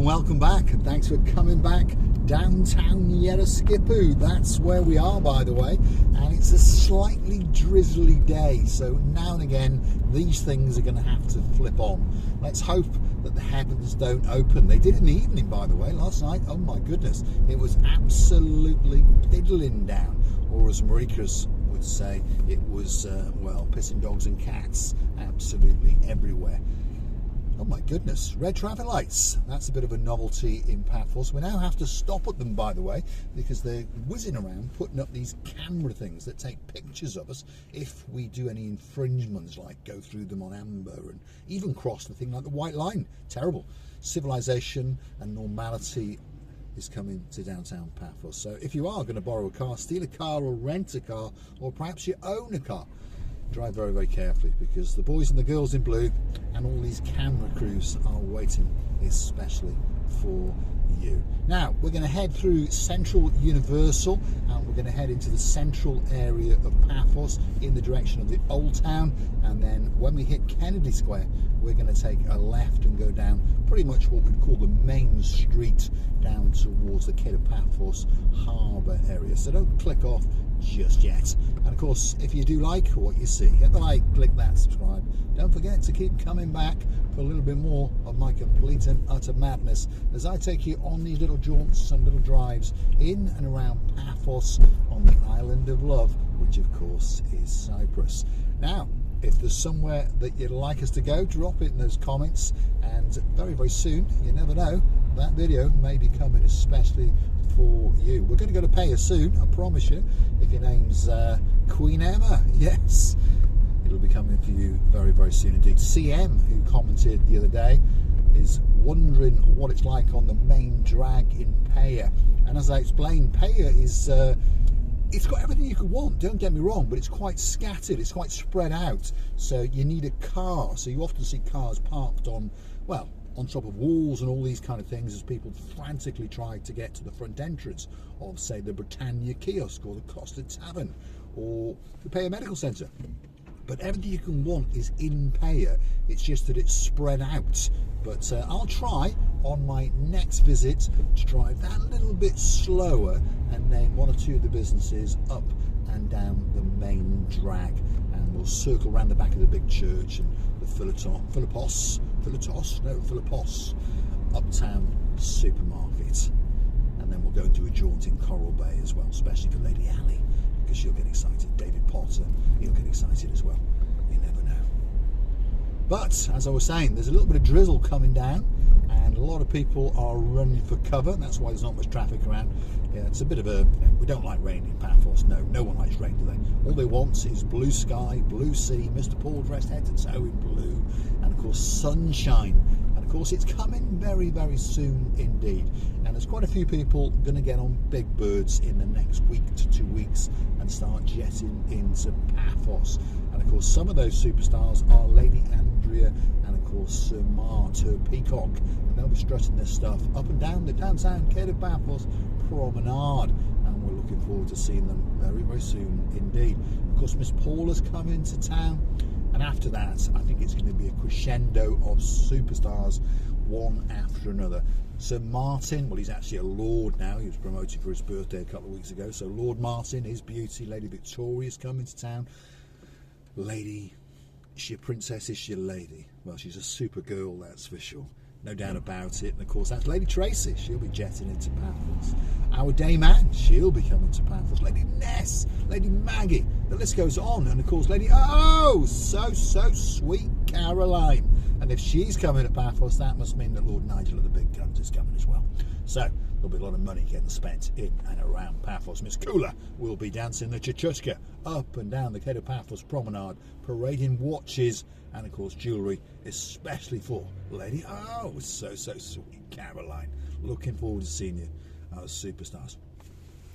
welcome back, and thanks for coming back downtown Yereskippu. That's where we are, by the way, and it's a slightly drizzly day, so now and again these things are going to have to flip on. Let's hope that the heavens don't open. They did in the evening, by the way, last night. Oh my goodness, it was absolutely piddling down, or as Marika would say, it was well, pissing dogs and cats absolutely everywhere. Oh my goodness, red traffic lights. That's a bit of a novelty in Paphos. We now have to stop at them, by the way, because they're whizzing around putting up these camera things that take pictures of us if we do any infringements, like go through them on amber and even cross the thing like the white line. Terrible. Civilization and normality is coming to downtown Paphos. So if you are going to borrow a car, steal a car or rent a car, or perhaps you own a car, drive very, very carefully, because the boys and the girls in blue and all these camera crews are waiting especially for you. Now we're going to head through Central Universal, and we're going to head into the central area of Paphos in the direction of the Old Town, and then when we hit Kennedy Square we're going to take a left and go down pretty much what we'd call the main street down towards the Paphos Harbour area. So don't click off just yet. And of course, if you do like what you see, hit the like, click that subscribe. Don't forget to keep coming back for a little bit more of my complete and utter madness as I take you on these little jaunts and little drives in and around Paphos on the island of love, which of course is Cyprus. Now, if there's somewhere that you'd like us to go, drop it in those comments, and very, very soon, you never know, that video may be coming especially for you. We're going to go to Paphos soon, I promise you. If your name's Queen Emma, yes, it'll be coming for you very, very soon indeed. CM, who commented the other day, is wondering what it's like on the main drag in Paphos. And as I explained, Paphos is it's got everything you could want, don't get me wrong, but it's quite scattered, it's quite spread out, so you need a car. So you often see cars parked on, well, on top of walls and all these kind of things as people frantically try to get to the front entrance of, say, the Britannia kiosk or the Costa Tavern or the Paphos Medical Centre. But everything you can want is in Paphos, it's just that it's spread out. But I'll try on my next visit to drive that a little bit slower and name one or two of the businesses up and down the main drag, and we'll circle around the back of the big church and the Philippos Uptown supermarket, and then we'll go and do a jaunt in Coral Bay as well, especially for Lady Ali, because she'll get excited. David Potter, he'll get excited as well. You never know. But as I was saying, there's a little bit of drizzle coming down, and a lot of people are running for cover. That's why there's not much traffic around. Yeah, it's a bit of a, we don't like rain in Paphos. No one likes rain, do they? All they want is blue sky, blue sea, Mr. Paul dressed head to toe in blue, and of course sunshine. And of course it's coming very, very soon indeed. And there's quite a few people going to get on big birds in the next week to 2 weeks and start jetting into Paphos. And of course some of those superstars are Lady Andrea and of course Sir Mart, her peacock. And they'll be strutting their stuff up and down the downtown Paphos promenade, and we're looking forward to seeing them very, very soon indeed. Of course Miss Paula's come into town, and after that I think it's going to be a crescendo of superstars, one after another. Sir Martin, well, he's actually a lord now, he was promoted for his birthday a couple of weeks ago, so Lord Martin, his beauty, Lady Victoria's come into town. Lady, is she a princess, is she a lady? Well, she's a super girl, that's for sure, no doubt about it. And of course that's Lady Tracy, she'll be jetting into Paphos. Our Dame Anne, she'll be coming to Paphos. Lady Ness, Lady Maggie, the list goes on. And of course Lady, oh, so sweet Caroline. And if she's coming to Paphos, that must mean that Lord Nigel of the Big Guns is coming as well. So there'll be a lot of money getting spent in and around Paphos. Miss Kula will be dancing the Chachuchka up and down the Paphos promenade, parading watches and of course jewellery, especially for Lady, oh, so sweet Caroline. Looking forward to seeing you, superstars.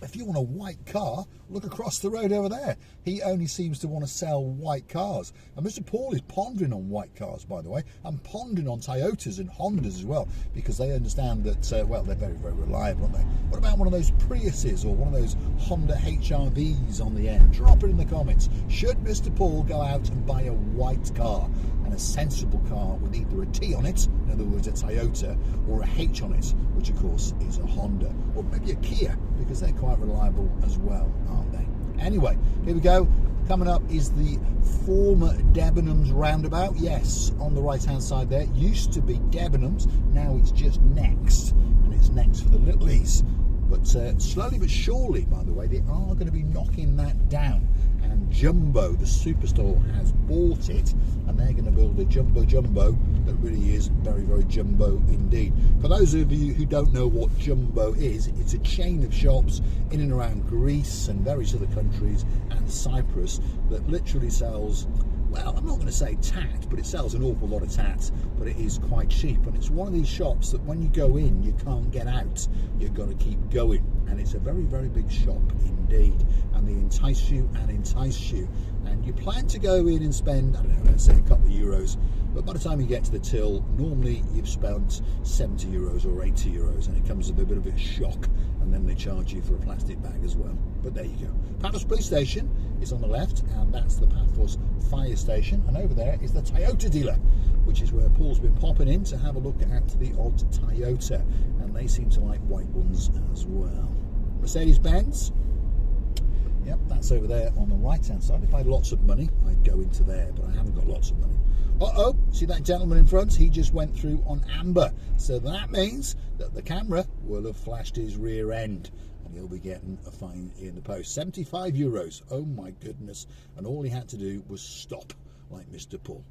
If you want a white car, look across the road over there. He only seems to want to sell white cars. And Mr. Paul is pondering on white cars, by the way, and pondering on Toyotas and Hondas as well, because they understand that, well, they're very, very reliable, aren't they? What about one of those Priuses or one of those Honda HRVs on the end? Drop it in the comments. Should Mr. Paul go out and buy a white car? and a sensible car with either a T on it, in other words a Toyota, or a H on it, which of course is a Honda, or maybe a Kia, because they're quite reliable as well, aren't they? Anyway, here we go. Coming up is the former Debenhams roundabout. Yes, on the right hand side there, used to be Debenhams, now it's just Next, and it's Next for the Littlies. But slowly but surely, by the way, they are going to be knocking that down. And Jumbo, the superstore, has bought it, and they're going to build a jumbo that really is very, very jumbo indeed. For those of you who don't know what Jumbo is, it's a chain of shops in and around Greece and various other countries and Cyprus that literally sells, well, I'm not going to say tat, but it sells an awful lot of tat, but it is quite cheap. And it's one of these shops that when you go in, you can't get out. You've got to keep going. And it's a very, very big shop indeed. And they entice you and entice you. And you plan to go in and spend, I don't know, let's say a couple of euros. But by the time you get to the till, normally you've spent 70 euros or 80 euros. And it comes with a bit of a shock. And then they charge you for a plastic bag as well. But there you go. Paphos Police Station is on the left, and that's the Paphos Fire Station. And over there is the Toyota dealer, which is where Paul's been popping in to have a look at the odd Toyota. And they seem to like white ones as well. Mercedes-Benz. Yep, that's over there on the right-hand side. If I had lots of money, I'd go into there, but I haven't got lots of money. Uh-oh, see that gentleman in front? He just went through on amber. So that means that the camera will have flashed his rear end, and he'll be getting a fine in the post. 75 euros. Oh my goodness. And all he had to do was stop, like Mr. Paul.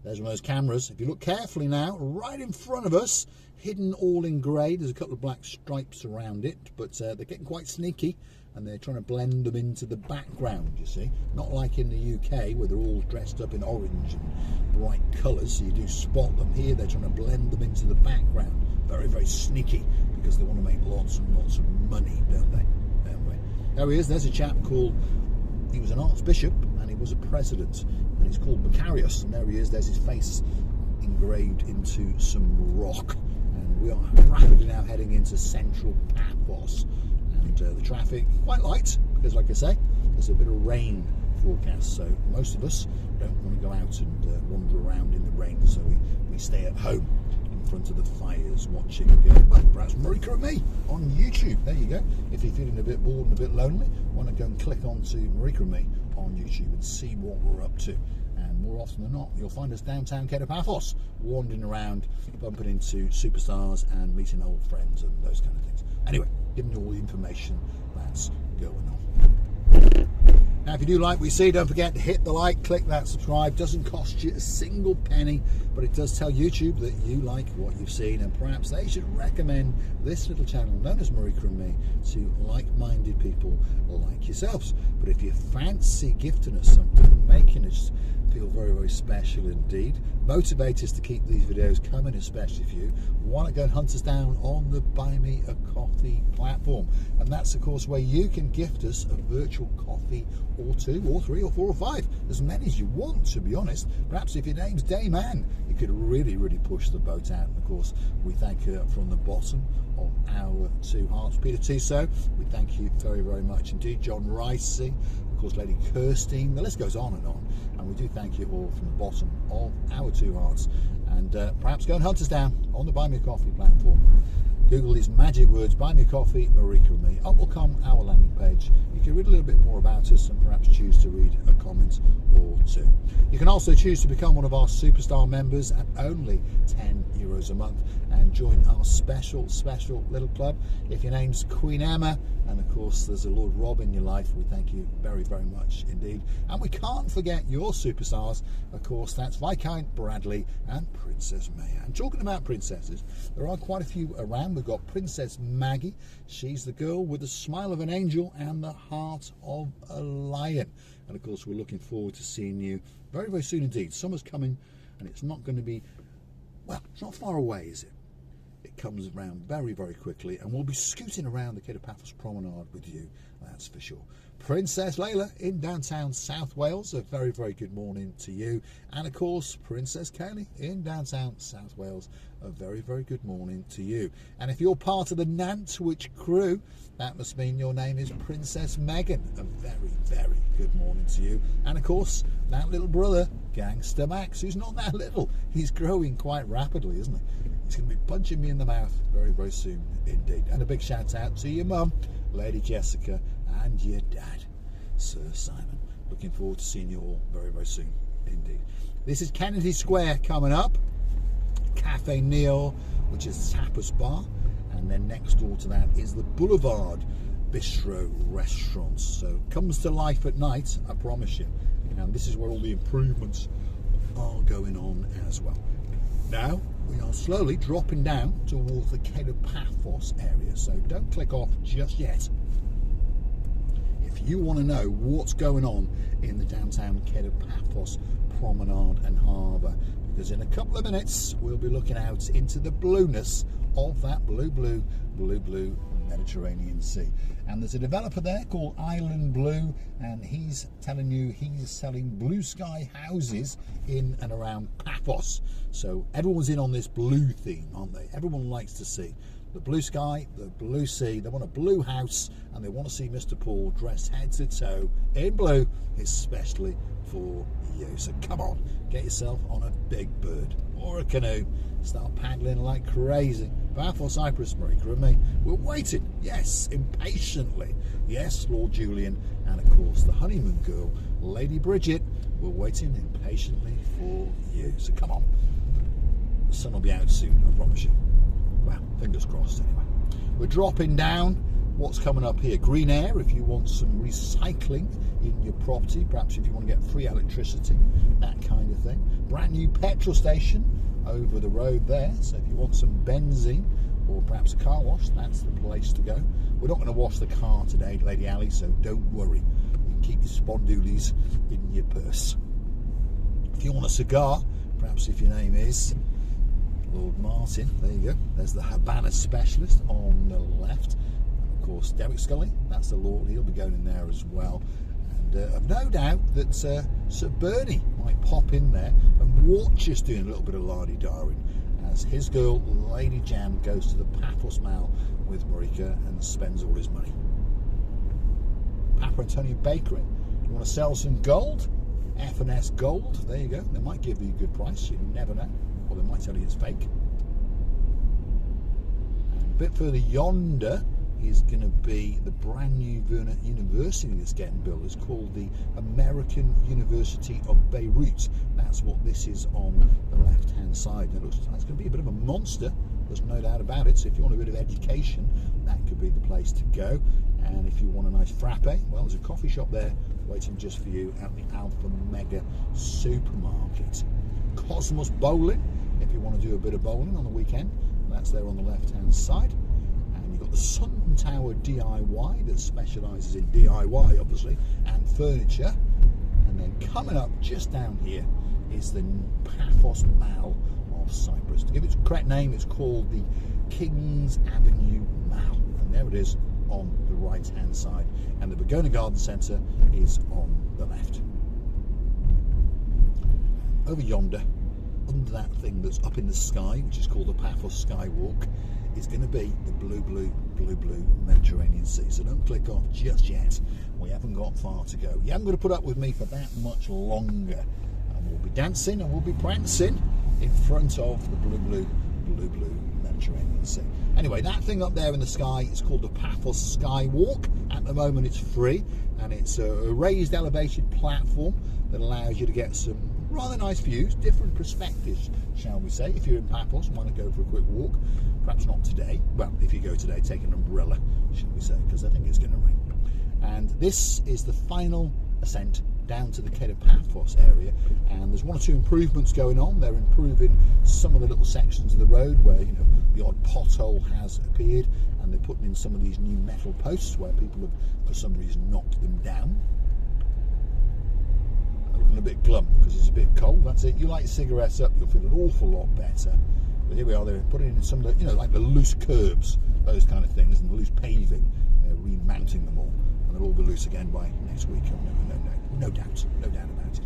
There's one of those cameras. If you look carefully now, right in front of us, hidden all in grey. There's a couple of black stripes around it, but they're getting quite sneaky, and they're trying to blend them into the background, you see. Not like in the UK, where they're all dressed up in orange and bright colours, so you do spot them. Here, they're trying to blend them into the background. Very, very sneaky, because they want to make lots and lots of money, don't they? Anyway, there he is. There's a chap called, he was an archbishop, and he was a president, and he's called Macarius, and there he is. There's his face engraved into some rock. And we are rapidly now heading into central Paphos. And the traffic quite light, because like I say, there's a bit of rain forecast, so most of us don't want to go out and wander around in the rain, so we stay at home in front of the fires watching, well, perhaps Marika and me on YouTube. There you go. If you're feeling a bit bored and a bit lonely, why not go and click onto Marika and me on YouTube and see what we're up to. And more often than not, you'll find us downtown Paphos, wandering around, bumping into superstars and meeting old friends and those kind of things. Anyway, giving you all the information that's going on. Now, if you do like what you see, don't forget to hit the like, click that subscribe. Doesn't cost you a single penny, but it does tell YouTube that you like what you've seen, and perhaps they should recommend this little channel known as Marika and Me to like-minded people like yourselves. But if you fancy gifting us something, making us feel very, very special indeed, motivate us to keep these videos coming, especially for you, why not go and hunt us down on the Buy Me a Coffee platform? And that's of course where you can gift us a virtual coffee or two or three or four or five, as many as you want, to be honest. Perhaps if your name's Dayman, you could really, really push the boat out. And of course, we thank you from the bottom of our two hearts. Peter Tissot, we thank you very, very much indeed. John Ricey, of course, Lady Kirstine, the list goes on, and we do thank you all from the bottom of our two hearts. And perhaps go and hunt us down on the Buy Me a Coffee platform. Google these magic words, Buy Me a Coffee, Marika and Me. Up will come our landing page. You can read a little bit more about us and perhaps choose to read a comment or two. You can also choose to become one of our superstar members at only €10 a month and join our special little club. If your name's Queen Emma, and of course there's a Lord Rob in your life, we thank you very, very much indeed. And we can't forget your superstars. Of course, that's Viscount Bradley and Princess Maya. And talking about princesses, there are quite a few around. We've got Princess Maggie. She's the girl with the smile of an angel and the heart of a lion. And of course, we're looking forward to seeing you very, very soon indeed. Summer's coming, and it's not going to be, well, it's not far away, is it? It comes around very, very quickly, and we'll be scooting around the Paphos Promenade with you, that's for sure. Princess Layla in downtown South Wales, a very, very good morning to you. And of course, Princess Kaylee in downtown South Wales, a very, very good morning to you. And if you're part of the Nantwich crew, that must mean your name is Princess Megan. A very, very good morning to you. And of course, that little brother, Gangster Max, who's not that little. He's growing quite rapidly, isn't he? He's going to be punching me in the mouth very, very soon indeed. And a big shout out to your mum, Lady Jessica, and your dad, Sir Simon. Looking forward to seeing you all very, very soon indeed. This is Kennedy Square coming up. Cafe Neil, which is a tapas bar, and then next door to that is the Boulevard Bistro Restaurant. So it comes to life at night, I promise you. And this is where all the improvements are going on as well. Now we are slowly dropping down towards the Cape of Paphos area, so don't click off just yet. If you want to know what's going on in the downtown Cape of Paphos Promenade and Harbour, because in a couple of minutes we'll be looking out into the blueness of that blue Mediterranean Sea. And there's a developer there called Island Blue, and he's telling you he's selling blue sky houses in and around Paphos. So everyone's in on this blue theme, aren't they? Everyone likes to see the blue sky, the blue sea. They want a blue house, and they want to see Mr. Paul dressed head to toe in blue, especially for you. So come on, get yourself on a big bird or a canoe, start paddling like crazy. Paphos Cyprus, Marika and me, we're waiting, yes, impatiently. Yes, Lord Julian, and of course the honeymoon girl, Lady Bridget, we're waiting impatiently for you. So come on, the sun will be out soon, I promise you. Well, fingers crossed anyway. We're dropping down. What's coming up here? Green air if you want some recycling in your property, perhaps if you want to get free electricity, that kind of thing. Brand new petrol station over the road there, so if you want some benzene or perhaps a car wash, that's the place to go. We're not going to wash the car today, Lady Ali, so don't worry. You can keep your spondoolies in your purse. If you want a cigar, perhaps if your name is Lord Martin, there you go. There's the Havana specialist on the left. Of course, Derek Scully, that's the Lord, he'll be going in there as well. And I've no doubt that Sir Bernie might pop in there and watch us doing a little bit of lardy-darring as his girl, Lady Jan, goes to the Paphos Mall with Marika and spends all his money. Papa Antonio Bakery, you want to sell some gold? F&S Gold, there you go. They might give you a good price, you never know. Or they might tell you it's fake. And a bit further yonder is going to be the brand new university that's getting built. It's called the American University of Beirut. That's what this is on the left hand side. It looks like it's going to be a bit of a monster, there's no doubt about it. So if you want a bit of education, that could be the place to go. And if you want a nice frappe, well, there's a coffee shop there waiting just for you at the Alpha Mega Supermarket. Cosmos Bowling, if you want to do a bit of bowling on the weekend, that's there on the left hand side. And you've got the Sun Tower DIY that specialises in DIY obviously and furniture. And then coming up just down here is the Paphos Mall of Cyprus. To give its correct name, it's called the Kings Avenue Mall, and there it is on the right hand side, and the Begona Garden Centre is on the left. Over yonder, under that thing that's up in the sky, which is called the Paphos Skywalk, is going to be the blue Mediterranean Sea. So don't click off just yet. We haven't got far to go. You haven't got to put up with me for that much longer. And we'll be dancing and we'll be prancing in front of the blue Mediterranean Sea. Anyway, that thing up there in the sky is called the Paphos Skywalk. At the moment it's free, and it's a raised elevation platform that allows you to get some rather nice views, different perspectives, shall we say. If you're in Paphos and want to go for a quick walk, perhaps not today. Well, if you go today, take an umbrella, shall we say, because I think it's going to rain. And this is the final ascent down to the Cape of Paphos area, and there's one or two improvements going on. They're improving some of the little sections of the road where, you know, the odd pothole has appeared, and they're putting in some of these new metal posts where people have for some reason knocked them down. Looking a bit glum because it's a bit cold. That's it. You light cigarettes up, you'll feel an awful lot better. But here we are. They're putting in some of the, you know, like the loose curbs, those kind of things, and the loose paving. They're remounting them all, and they'll all be loose again by next week. No doubt about it.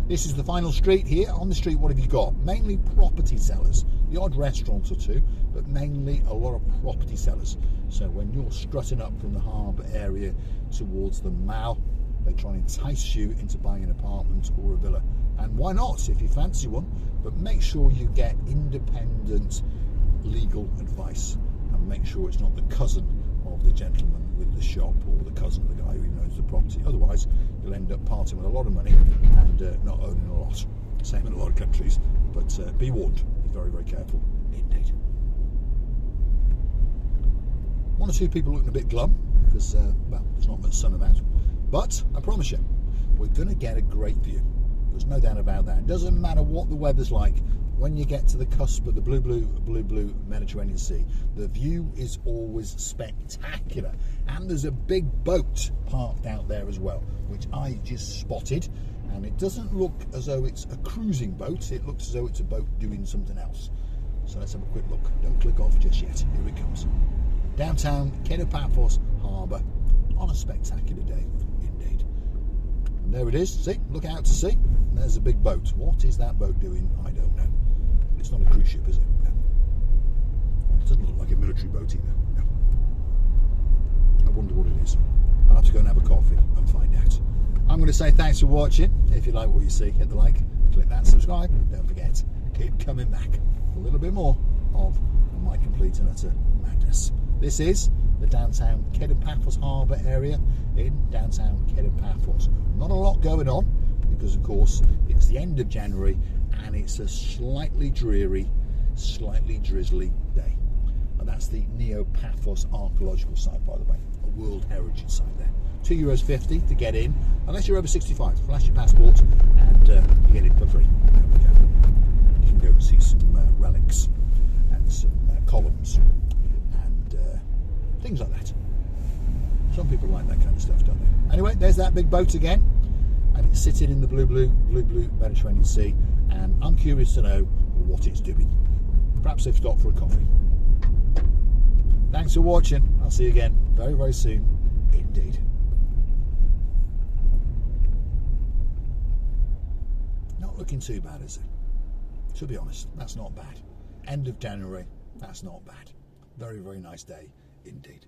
This is the final street here. On the street, what have you got? Mainly property sellers. the odd restaurant or two, but mainly a lot of property sellers. So when you're strutting up from the harbour area towards the Mall, they try and entice you into buying an apartment or a villa. And why not if you fancy one, but make sure you get independent legal advice, and make sure it's not the cousin of the gentleman with the shop or the cousin of the guy who owns the property. Otherwise you'll end up parting with a lot of money and not owning a lot. Same in a lot of countries, but be warned, be very, very careful indeed. One or two people looking a bit glum because well, there's not much sun about, but I promise you we're going to get a great view. There's no doubt about that. It doesn't matter what the weather's like. When you get to the cusp of the blue Mediterranean Sea, the view is always spectacular. And there's a big boat parked out there as well, which I just spotted. And it doesn't look as though it's a cruising boat. It looks as though it's a boat doing something else. So let's have a quick look. Don't click off just yet. Here it comes. Downtown Paphos Harbour on a spectacular day indeed. And there it is. See, look out to sea. And there's a big boat. What is that boat doing? I don't know. It's not a cruise ship, is it? No. It doesn't look like a military boat either. No. I wonder what it is. I'll have to go and have a coffee and find out. I'm going to say thanks for watching. If you like what you see, hit the like, click that subscribe. Don't forget, keep coming back for a little bit more of my complete and utter madness. This is the downtown Paphos Harbour area in downtown Paphos. Not a lot going on because, of course, it's the end of January and it's a slightly dreary, slightly drizzly day. And that's the Paphos archaeological site, by the way, a World Heritage site there. €2.50 to get in, unless you're over 65. Flash your passport and you get it for free. There we go. You can go and see some relics and some columns and things like that. Some people like that kind of stuff, don't they? Anyway, there's that big boat again, and it's sitting in the blue Mediterranean Sea, and I'm curious to know what it's doing. Perhaps they've stopped for a coffee. Thanks for watching. I'll see you again very, very soon indeed. Not looking too bad, is it? To be honest, that's not bad. End of January, that's not bad. Very, very nice day indeed.